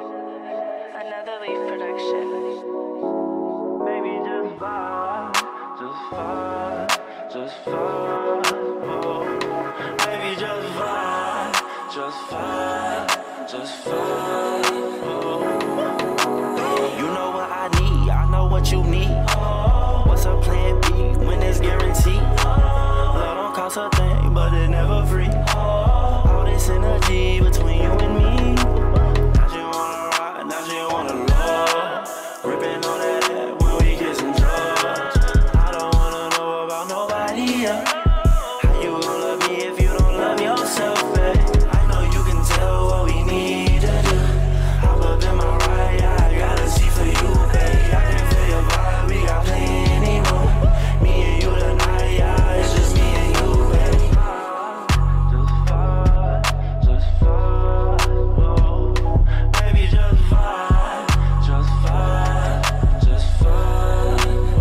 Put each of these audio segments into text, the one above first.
Another Leaf production. Baby, just vibe, just vibe, just vibe. Oh. Baby, just vibe, just vibe, just vibe. Oh. You know what I need, I know what you need. What's a plan B when it's guaranteed? Love don't cost a thing, but it never free. All this energy between you and me. Now she wanna ride, now she wanna love. Ripping on that ass when we kiss and drugs. I don't wanna know about nobody else. How you gon' love me if you don't love yourself, babe? I know you can tell what we need to do. Hop up in my ride, yeah, I got a seat for you, babe. I can feel your vibe, we got plenty room. Me and you tonight, yeah, it's just me and you, babe. Just vibe, oh. Baby, just vibe,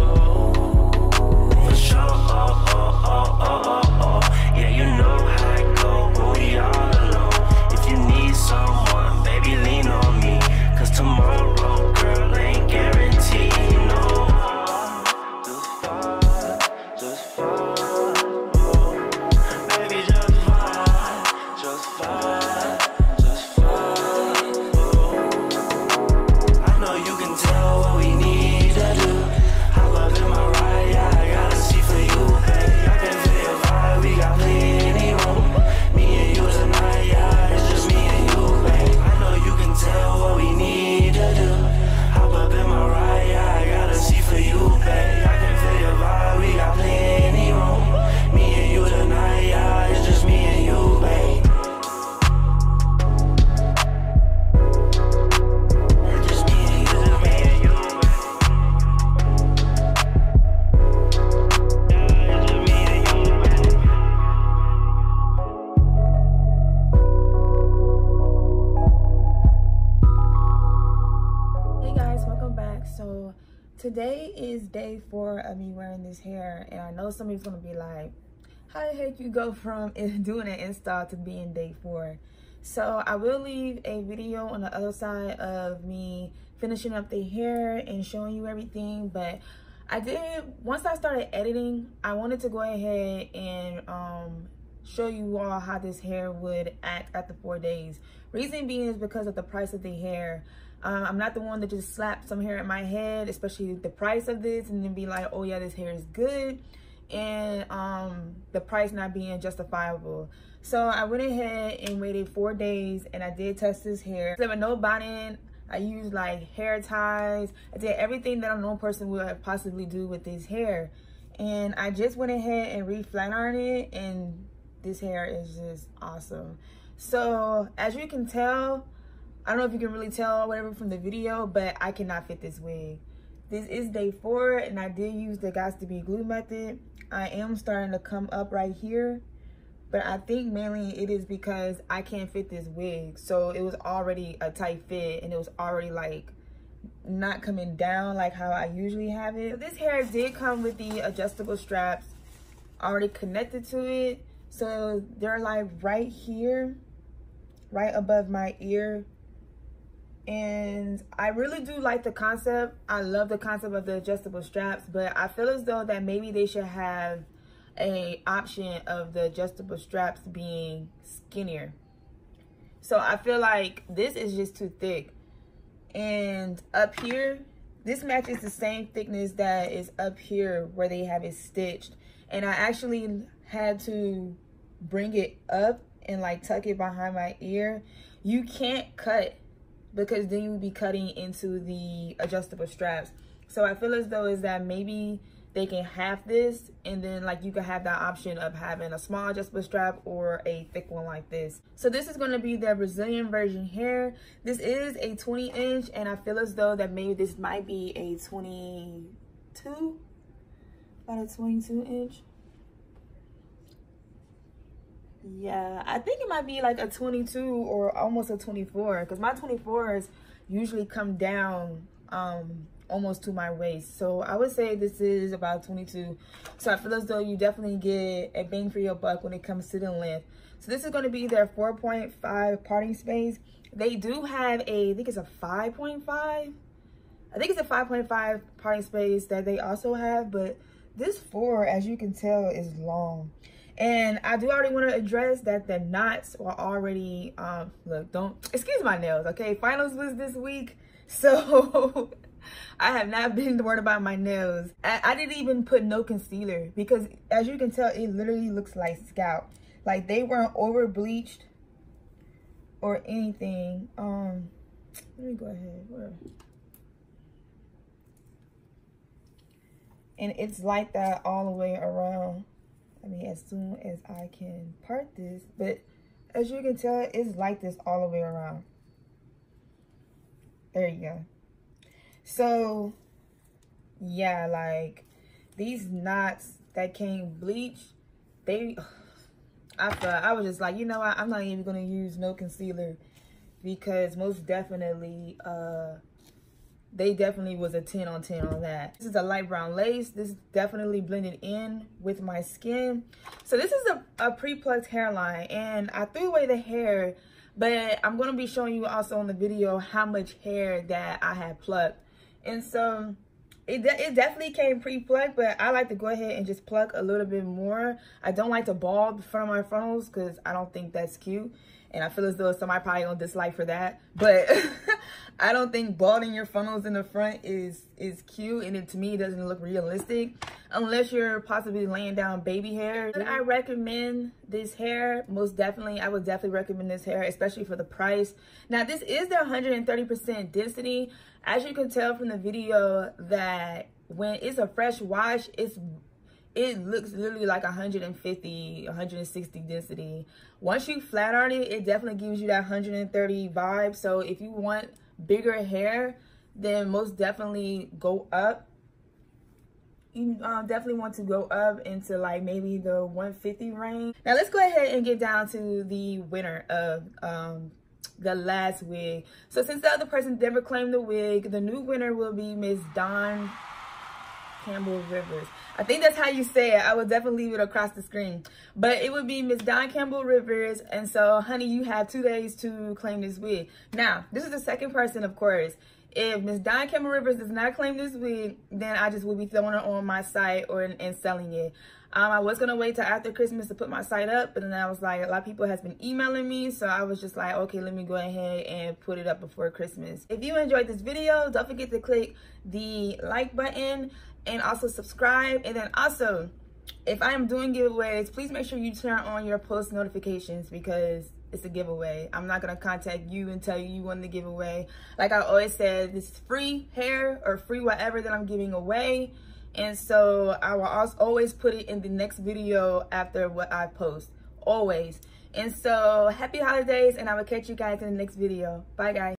oh. For sure, oh. Yeah, you know how it go when we all alone. If you need someone, baby, lean on me. Cause tomorrow, girl, ain't guaranteed, no. Just vibe, oh. Baby, just vibe, oh. I know you can tell what we need to do. Hop up in my ride, yeah, I got a seat for you, babe. I can feel your vibe, we got plenty room. Me and you tonight, yeah, it's just me and you, babe. I know you can tell what we need to do. Hop up in my ride, yeah, I got a seat for you, babe. I can feel your vibe, we got plenty room. Me and you tonight, yeah, it's just me and you, babe. It's just me and you, just me and you, babe. Yeah, it's just me and you, babe. Hey guys, welcome back. So today is day 4 of me wearing this hair, and I know somebody's gonna be like, how the heck you go from doing an install to being day 4? So I will leave a video on the other side of me finishing up the hair and showing you everything, but once I started editing, I wanted to go ahead and show you all how this hair would act after 4 days. Reason being is because of the price of the hair. I'm not the one that just slapped some hair in my head, especially the price of this, and then be like, oh yeah, this hair is good, and the price not being justifiable. So I went ahead and waited 4 days, and I did test this hair. There was no bonding. I used like hair ties. I did everything that a normal person would possibly do with this hair, and I just went ahead and re-flat ironed it, and this hair is just awesome. So as you can tell, I don't know if you can really tell or whatever from the video, but I cannot fit this wig. This is day 4, and I did use the Got to Be glue method. I am starting to come up right here, but I think mainly it is because I can't fit this wig. So it was already a tight fit, and it was already like not coming down like how I usually have it. So this hair did come with the adjustable straps already connected to it. So they're like right here, right above my ear. And I really do like the concept. I love the concept of the adjustable straps, but I feel as though that maybe they should have a option of the adjustable straps being skinnier. So I feel like this is just too thick. And up here, this matches the same thickness that is up here where they have it stitched. And I actually had to bring it up and like tuck it behind my ear. You can't cut, because then you'll be cutting into the adjustable straps. So I feel as though is that maybe they can have this, and then like you can have that option of having a small adjustable strap or a thick one like this. So this is going to be the Brazilian version hair. This is a 20-inch, and I feel as though that maybe this might be a 22, about a 22-inch. Yeah, I think it might be like a 22 or almost a 24, because my 24s usually come down almost to my waist. So I would say this is about 22. So I feel as though you definitely get a bang for your buck when it comes to the length. So this is going to be their 4.5 parting space. They do have I think it's a 5.5. I think it's a 5.5 parting space that they also have, but this 4, as you can tell, is long. And I do already want to address that the knots are already, look, don't, excuse my nails, okay? Finals was this week, so I have not been worried about my nails. I didn't even put no concealer because, as you can tell, it literally looks like scalp. Like, they weren't over bleached or anything. Let me go ahead. Where? And it's like that all the way around. I mean, as soon as I can part this, but as you can tell, it's like this all the way around. There you go. So, yeah, like, these knots that came bleached, I was just like, you know what, I'm not even going to use no concealer because most definitely, they definitely was a 10 on 10 on that. This is a light brown lace. This is definitely blended in with my skin. So this is a pre-plucked hairline, and I threw away the hair, but I'm going to be showing you also on the video how much hair that I had plucked. And so it definitely came pre-plucked, but I like to go ahead and just pluck a little bit more. I don't like to bald the front of my frontals because I don't think that's cute. And I feel as though somebody probably gonna dislike for that. But I don't think balding your frontals in the front is cute. And to me, it doesn't look realistic. Unless you're possibly laying down baby hair. I recommend this hair. Most definitely, I would definitely recommend this hair, especially for the price. Now, this is the 130% density. As you can tell from the video that when it's a fresh wash, it looks literally like 150, 160 density. Once you flat iron it, it definitely gives you that 130 vibe. So if you want bigger hair, then most definitely go up. You definitely want to go up into like maybe the 150 range. Now let's go ahead and get down to the winner of the last wig. So since the other person never claimed the wig, the new winner will be Miss Dawn Campbell Rivers. I think that's how you say it. I will definitely leave it across the screen. But it would be Miss Dawn Campbell Rivers. And so, honey, you have 2 days to claim this wig. Now, this is the second person, of course. If Miss Dawn Campbell Rivers does not claim this wig, then I just will be throwing it on my site and selling it. I was going to wait till after Christmas to put my site up, but then I was like, a lot of people has been emailing me, so I was just like, okay, let me go ahead and put it up before Christmas. If you enjoyed this video, don't forget to click the like button and also subscribe. And then also, if I am doing giveaways, please make sure you turn on your post notifications because it's a giveaway. I'm not going to contact you and tell you you won the giveaway. Like I always said, this is free hair or free whatever that I'm giving away. And so I will always put it in the next video after what I post, always. And so happy holidays, and I will catch you guys in the next video. Bye, guys.